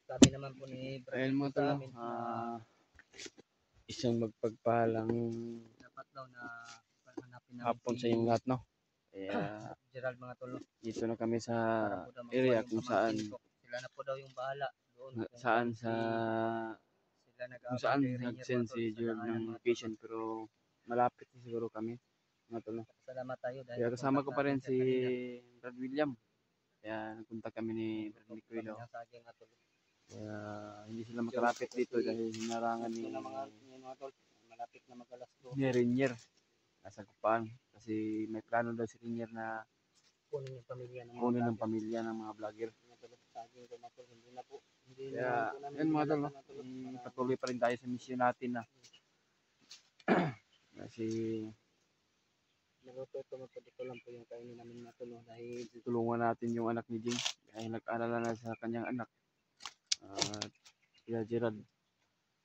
Sabi naman po ni Brad Ayun mo sa tol, amin, isang magpagpalang dapat daw na hanapin namin hapon si sa inyong lahat, no? Kaya Gerald mga tol. dito na kami sa Para po daw makuha area yung kung saan pamangkin ko. Sila na po daw yung bahala doon kung saan saan sa sila kung nag-aabang saan kay Rainier nag-send mga tol, si sa Gerald daanan ng mga tol. location, pero malapit na siguro kami, mga tol, no? Salamat tayo dahil Kaya kasama ko pa rin nakontak si natin siya kanina. Brad William. Kaya nagpunta kami ni Brad Tutok Nicoy kami daw. ng saging mga tol. Kaya hindi sila makalapit dito dahil hinarangan ni Mga tol, malapit na mag-alas 2. Rainier. Nasa Kupang. Kasi may plano daw si Rainier na Kunin yung pamilya ng mga kunin ng vlogger. pamilya ng mga vlogger. Saging ko mga tol, hindi na po. Hindi Kaya naman po namin yan mga tol, no? dinala mga tol. Patuloy pa rin tayo sa mission natin na kasi Naguto ito mga tol, ito lang po yung kainin namin mga tol, no? Dahil tulungan natin yung anak ni Jing dahil nag-alala na sa kanyang anak. Kaya Gerald.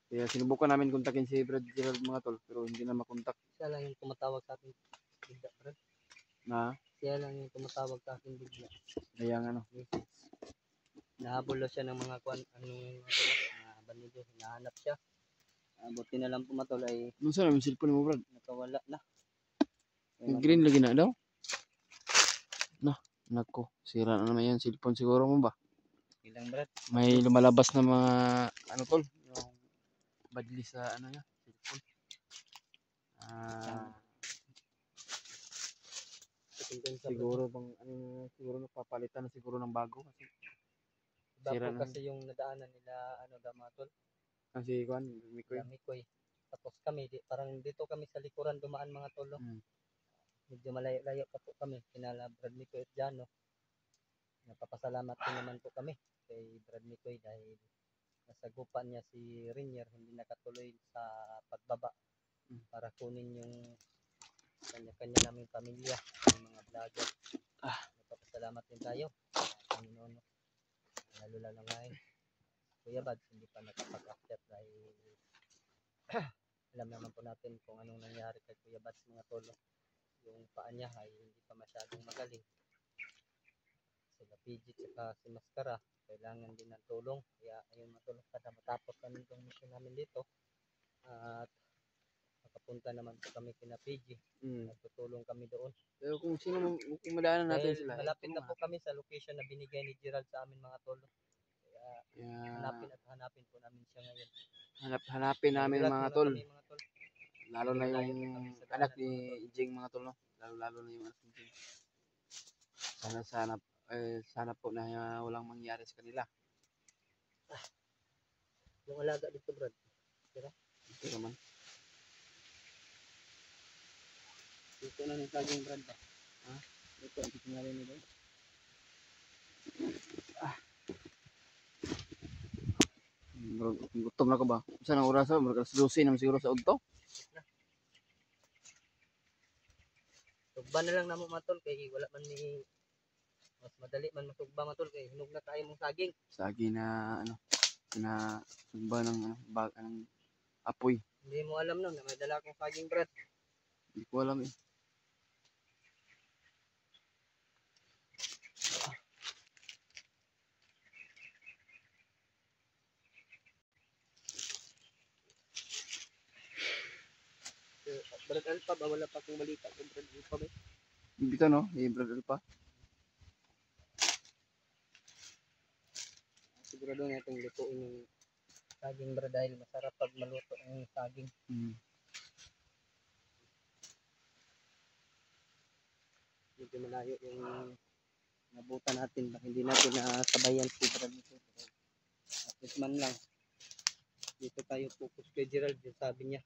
Kaya sinubukan namin kontakin si Brad Gerald mga tol, pero hindi na makontak. siya lang yung tumatawag sa akin bigla, Brad. Na Siya lang yung tumatawag sa akin bigla. kaya ano. Nahabol siya ng mga bandido, hinahanap siya. Buti na lang po matol ay Nung saan yung cellphone mo, Brad? nakawala na. Green lagi na daw. Nah, nako, sira na naman yan cellphone siguro mo ba? Ilang Brad? May lumalabas na mga ano tol, yung badli sa ano niya, cellphone. Siguro bang ano, siguro napapalitan na siguro ng bago kasi sira na kasi yung nadaanan nila mga tol. Kasi kuan, Mikoy. Tapos kami parang dito kami sa likuran dumaan mga tol. Medyo malayo pa po kami kinala Brad Mikoy at Jano. Napapasalamat din naman po kami kay Brad Mikoy dahil nasagupan niya si Rainier, hindi nakatuloy sa pagbaba para kunin yung kanya-kanya naming pamilya, yung mga vlogger. Napapasalamat din tayo sa Panginoon. Lalo ngayon, Kuya Bads hindi pa nakapag-akyat dahil alam naman po natin kung anong nangyari kay Kuya Bads mga tolo. Yung paa niya ay hindi pa masyadong magaling. Sila PG at si Mascara kailangan din ng tulong. Kaya ayun matulong kada matapos kami itong mission namin dito. At nakapunta naman po kami kina PG. Nagtutulong kami doon. Pero kung sino, kung madaanan natin sila. Malapit na po kami sa location na binigay ni Gerald sa amin mga tolo. Kaya hanapin po namin siya ngayon. Hanapin namin mga tol. Mga tol. Lalo na yung anak ni Jing mga tol, no? Lalo na yung anak ni Jing. Sana po na walang mangyari sa kanila. Yung alaga dito, Brad. Tira? Ito naman. Dito na yung saging, Brad ba? Ha? Dito, ang tingali nito. Gutom na ka ba? Saan ang oras? Alas 12 naman siguro sa udto. Tugba na lang namo matol kay wala man ni mas madali man matugba matol kay hinog na kayo mong saging. Saging na ano na tugba ng apoy. Hindi mo alam no na may dala akong saging, Brad. Hindi ko alam eh. Brad Alpa ba wala pa akong balita kung Brad Alpa ba? Bito no, Brad Alpa. Sigurado na itong lutuin yung saging, Brad, dahil masarap pag maluto ang saging. Medyo malayo yung nabutan natin baka hindi natin nasabayan si Brad nito. At least man lang dito tayo focus kay Gerald yung sabi niya.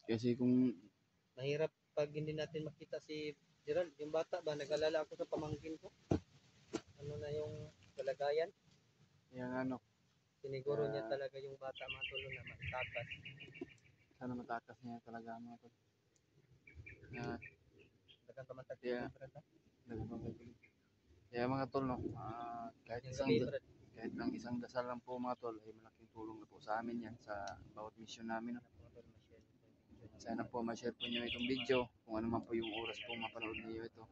Kasi kung mahirap pag hindi natin makita si Gerald, yung bata ba, nag-alala ako sa pamangkin ko. Ano na yung kalagayan? Yung ano? Siniguro niya talaga yung bata mga tolo na maitakas. Sana matakas niya talaga mga tol. Dagang kamatag yeah. Kaya mga tol no, kahit isang dasal lang po mga tol ay malaking tulong na po sa amin yan sa bawat mission namin. Sana po ma-share po nyo itong video kung ano man po yung oras po mapanood niyo ito.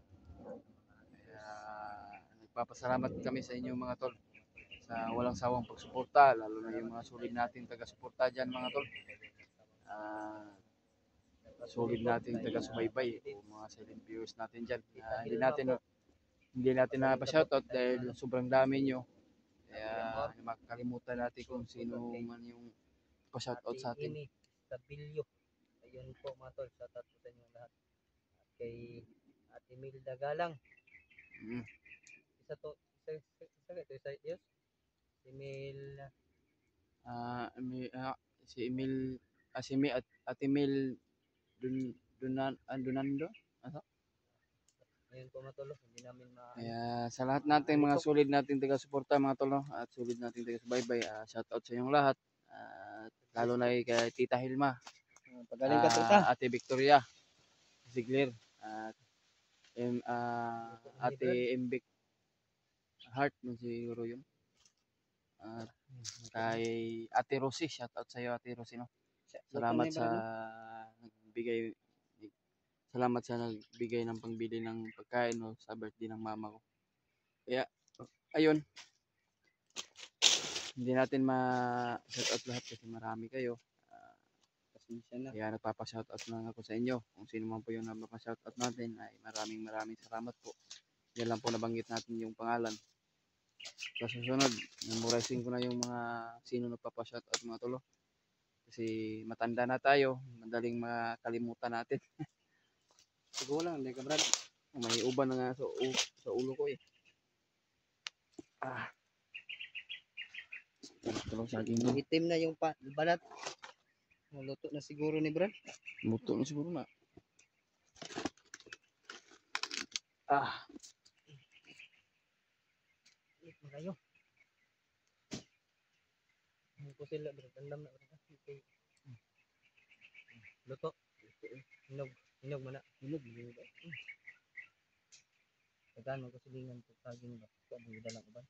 Kaya nagpapasalamat kami sa inyo mga tol. sa walang sawang pagsuporta, lalo na yung mga solid nating taga-suporta dyan mga tol. Ah, solid nating taga-subaybay o mga silent viewers natin dyan. Hindi natin pa-shoutout dahil sobrang dami nyo. Kaya makakalimutan natin kung sino man yung pa-shoutout sa atin. Ini Stabilyo. Ayun po mga tol, shoutout po sa inyo lahat. At kay Ate Milda Galang. Mm. Isa to, isa yes. Email Si Emil, at Emil Dunando. Ano? ayun po mga tol, hindi namin Kaya sa lahat natin mga solid nating taga-suporta mga tol, no? At solid nating taga-subaybay, shoutout sa inyong lahat. At lalo na kay Tita Hilma, pagaling ka tuta. Ate Victoria Ziegler, at Ate Mbik Heart mo siguro yun. At kay Ate Rosie, shoutout sa iyo Ate Rosie, no? Salamat sa nagbigay Salamat sa nagbigay ng pangbili ng pagkain, no, sa birthday ng mama ko. Kaya ayun, hindi natin ma-shoutout lahat kasi marami kayo. Pasensya na. Kaya nagpapa-shoutout lang ako sa inyo. Kung sino man po yung nagpapa-shoutout natin ay maraming salamat po. Yan lang po nabanggit natin yung pangalan. Sa susunod, memorizing ko na yung mga sino nagpapa-shoutout mga tolo. Kasi matanda na tayo, madaling makalimutan natin. Siguro lang, hindi ka Brad. May uban na nga sa ulo ko eh. Tulong saging mo. Itim na yung balat. Luto na siguro ni Brad. Luto na siguro na. Malayo. Ano po sila Brad? Andam na Brad. Luto. Hinog mana. Hinog. Tagaan mo kasilingan po saging ba? Ito ang dalang uban.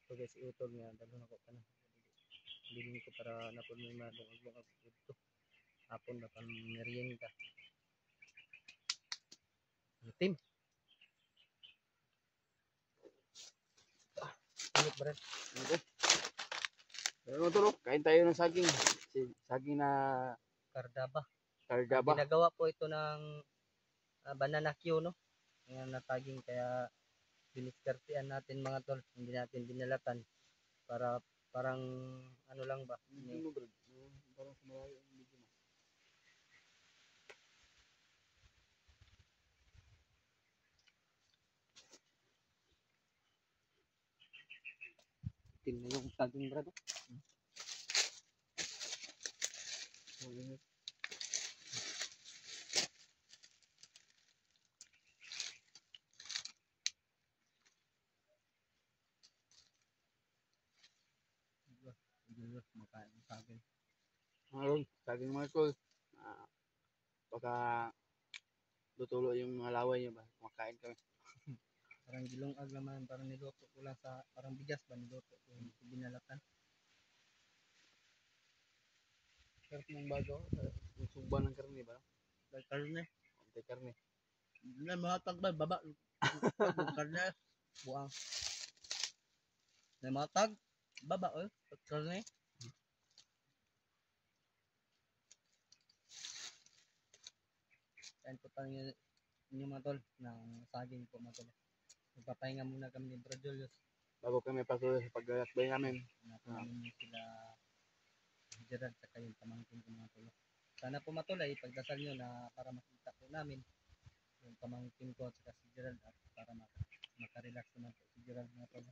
So guys, utol nga dalo na ko kana. Bilhin ko para napon mo madungag dito. Hapon ba pang merienda. Itim. Hinog Brad. Pero tulog, kain tayo ng saging. Saging na Kardaba. Kardaba. Ginagawa po ito ng banana Q, no? Ngayon nataging kaya diniskartean natin mga tol. Hindi natin binalatan para parang ano lang ba? Parang sumalayo ang video mo. Tingnan yung saging Brad. Makain ng saging. Ayun, saging mga tol. Baka lutulo yung mga laway niya ba? Kumakain kami. Parang gilong-ag naman, parang niluto ko lang sa, parang bigas ba niluto ko, hindi ko binalatan. Sarap ng bago. Yung sugba ng karne ba? Dahil karne. Konti karne. Hindi na mahatag ba, baba. Karne, buang. Na mahatag, baba, karne. Kain po tayo ninyo mga tol, ng saging po mga tol. Magpapahinga muna kami ni Bro Julius. Bago kami patuloy sa paglalakbay namin. Napunin niyo sila Gerald sa kayong pamangkin ko mga tol. Sana po matulay, pagdasal nyo na para makita po namin yung pamangkin ko at saka si Gerald at para makarelax naman po si Gerald mga tol.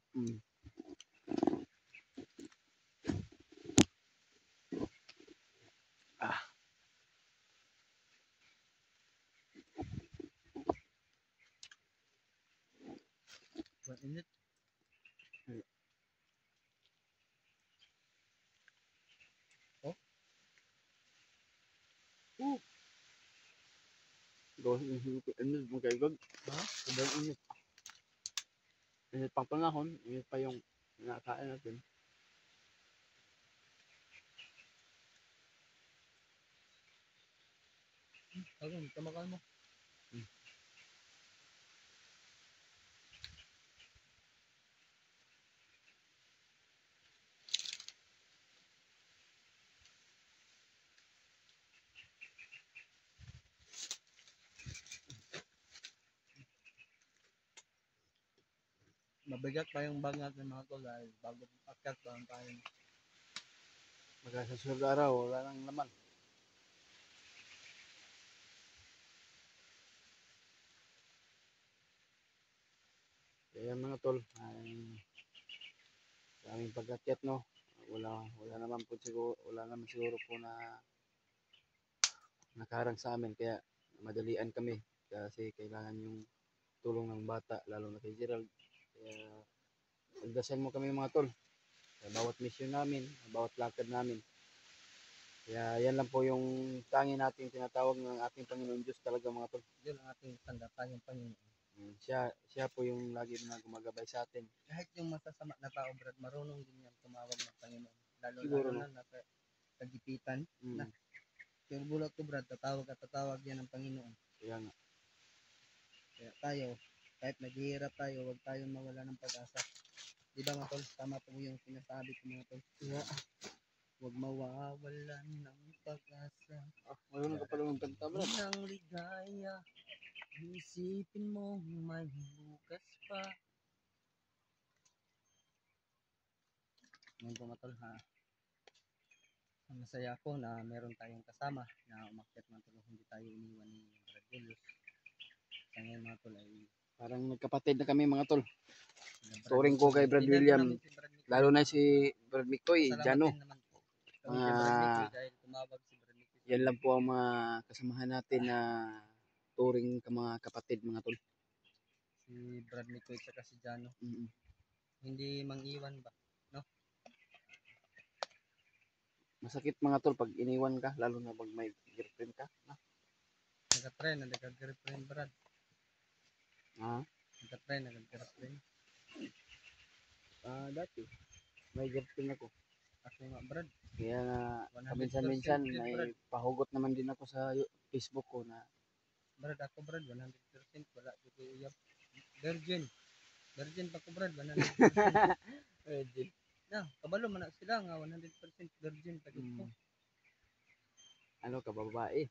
Buwan init. Gawin init mo kayo gag. Sobrang init. Init pang panahon, init pa yung nakain natin. Ayun, tamakan mo. Mabigat pa yung bangat ng mga tol dahil bago akyat pa ang tayo. Baka sa susunod na araw, wala nang laman. Kaya mga tol, ay sa aming pag-akyat, no, wala naman siguro po na nakaharang sa amin, kaya madalian kami kasi kailangan yung tulong ng bata, lalo na kay Gerald. Kaya magdasal mo kami mga tol sa bawat mission namin, sa bawat lakad namin. Kaya yan lang po yung tangi natin tinatawag ng ating Panginoon Diyos talaga mga tol. Yun ang ating sandapan yung Panginoon. Siya po yung lagi na gumagabay sa atin. Kahit yung masasama na tao, Brad, marunong din yan tumawag ng Panginoon. Siguro, Lalo na nasa kagipitan na. Yung bulot ko, Brad, tatawag yan ng Panginoon. Kaya nga. Kaya tayo, kahit naghihirap tayo, huwag tayong mawala ng pag-asa. Di ba mga tol? Tama po yung sinasabi ko mga tol. Yeah. Huwag mawawalan ng pag-asa. Mayroon ka pala ng kanta, Brad. Ang ligaya, isipin mo may bukas pa. Ngayon po mga tol, ha? Masaya ako na meron tayong kasama na umakyat mga tol. Hindi tayo iniwan ni Brad Julius. Sa ngayon mga tol ay Parang nagkapatid na kami mga tol. Brad Turing ko kay Brad Hindi William. namin si Brad Mikoy. Lalo na si Brad Mikoy, Salamat Jano. din naman po kami kay Brad Mikoy dahil tumawag si Brad Mikoy. Yan lang po ang mga kasamahan natin na turing ka mga kapatid mga tol. Si Brad Mikoy at si Jano. Mm-hmm. Hindi mang-iwan ba? No? Masakit mga tol pag iniwan ka, lalo na pag may girlfriend ka. Nag-trend, nag-girlfriend Brad. Nag-trend, nag-girlfriend. Dati, may girlfriend ako. Ako nga Brad. Kaya nga, 100% minsan din, may Brad. pahugot naman din ako sa Facebook ko na Brad, ako Brad, 100% wala dito uyab. Virgin. Virgin pa ko Brad, 100%. Virgin. Na, kabalo man na sila nga 100% virgin pa dito. Ano ka, babae?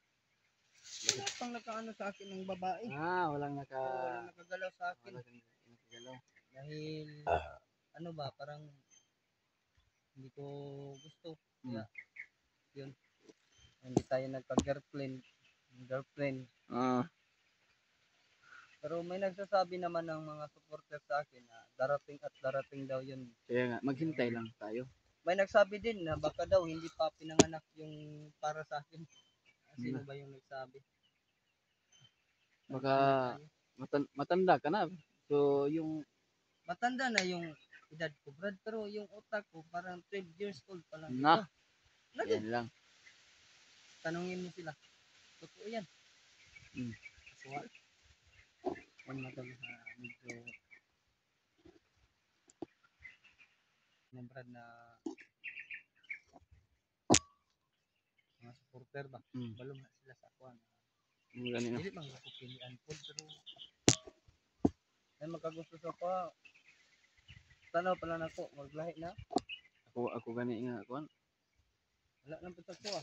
Wala pang nakaano sa akin ng babae. Walang Walang nakagalaw sa akin. Walang nakagalaw. Dahil, ano ba, parang hindi ko gusto. Kaya, yun. Hindi tayo nagka-girlfriend. Pero may nagsasabi naman ng mga supporter sa akin na darating at darating daw yun. Kaya nga, maghintay lang tayo. May nagsabi din na baka daw hindi pa pinanganak yung para sa akin. Sino ba yung nagsabi? Baka matanda ka na. So, yung matanda na yung edad ko, Brad, pero yung utak ko parang 12 years old pa lang. Yan lang. Tanungin mo sila. Totoo yan. So, yan matang medyo Brad na mga supporter ba? Balong na sila sa kuwan. Hindi mang ako pilian po, pero ay magkagusto sa pa. Tanaw pala na ko, maglahi na. Ako gani nga kuan. Wala nang pitak ko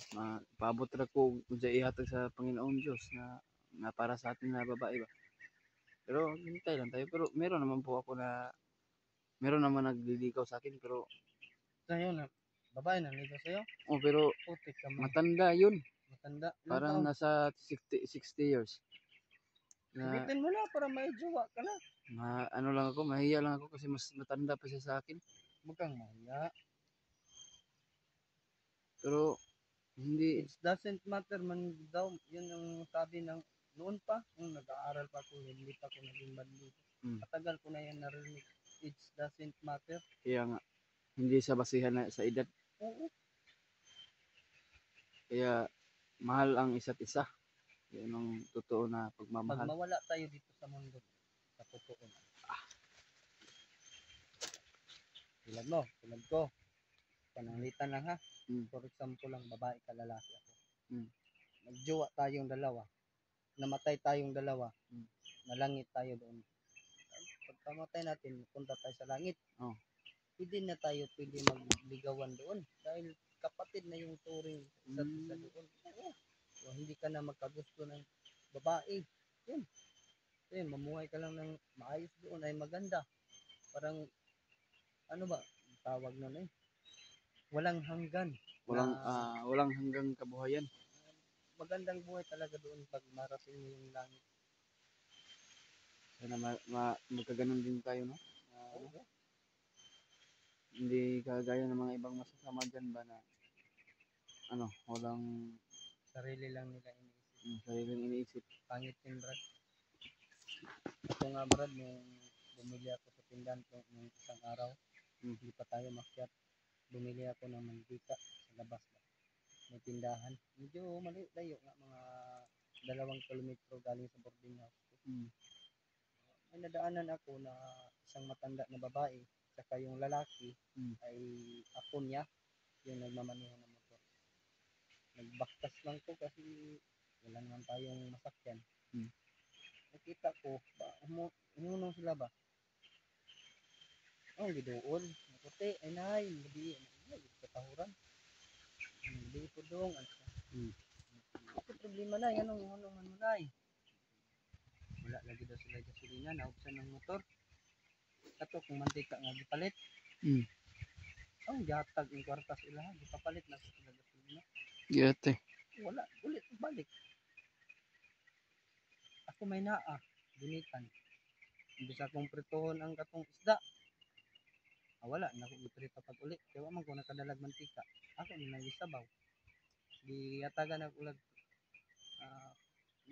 Paabot ra ko unsa ihatag sa Panginoong Diyos na para sa atin na babae ba. Pero hintay lang tayo, pero meron naman nagliligaw sa akin, pero sa'yo na babae na ligaw sa'yo? Pero putik ka man. matanda yun. Matanda? Parang nasa 60 years. Sagutin mo na para may jowa ka na. Mahiya lang ako kasi mas matanda pa siya sa akin. Mukhang mahiya. Pero hindi. It doesn't matter man daw. Yun ang sabi ng noon pa. Nung nag-aaral pa ako, hindi pa ako naging bandito. Matagal ko na yan narinig. It doesn't matter. Kaya nga, hindi sa basihan na sa edad. Oo. Kaya mahal ang isa't isa. Yan ang totoo na pagmamahal. Pag mawala tayo dito sa mundo, sa totoo na. Tulad ko. Pananglitan lang ha. For example lang, babae ka, lalaki ako. Nagjowa tayong dalawa. Namatay tayong dalawa. Nalangit tayo doon. Pagkamatay natin, punta tayo sa langit. Hindi na tayo pwede magligawan doon. Dahil kapatid na yung turing isa't isa doon. So, hindi ka na magkagusto ng babae. Yun. Mamuhay ka lang ng maayos doon ay maganda. parang ano ba tawag nun eh? Walang hanggan. Walang hanggang kabuhayan. Magandang buhay talaga doon pag marating mo yung langit. Sana magkaganon din tayo, no? Oo. Hindi kagaya ng mga ibang masasama dyan ba na walang Sarili lang nila iniisip. sariling iniisip. Pangit yun, Brad. Ako nga, Brad, nung bumili ako sa tindahan ko nung isang araw, hindi pa tayo makyat. Bumili ako ng mantika sa labas ba. May tindahan. Medyo layo nga, mga 2 kilometro galing sa boarding house ko. May nadaanan ako na isang matanda na babae, saka yung lalaki ay apo niya, yung nagmamaneho ng motor. Nagbaktas lang ko kasi wala naman tayong masakyan. Nakita ko, umunong sila ba? Oh, gidoon. Puti, ay nay, hindi katahuran. Hindi po dong. Ito problema na, anong man mo nay? Wala lagi daw sila gasolina, naubsan ng motor. Kato kung mantika nga gipalit. Ang gatag ng kwarta sila, gipapalit na sila gasolina. Giyate. Wala, ulit balik. Ako may naa, gunitan. Hindi sa kong pritohon ang katong isda. Wala, nakugiprito pag uli. Kaya man ko nakadalag mantika. Ako nang gisabaw. Giyatagan ako ulag.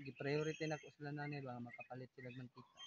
Gi-priority na ko sila nanay ba makapalit sila mantika.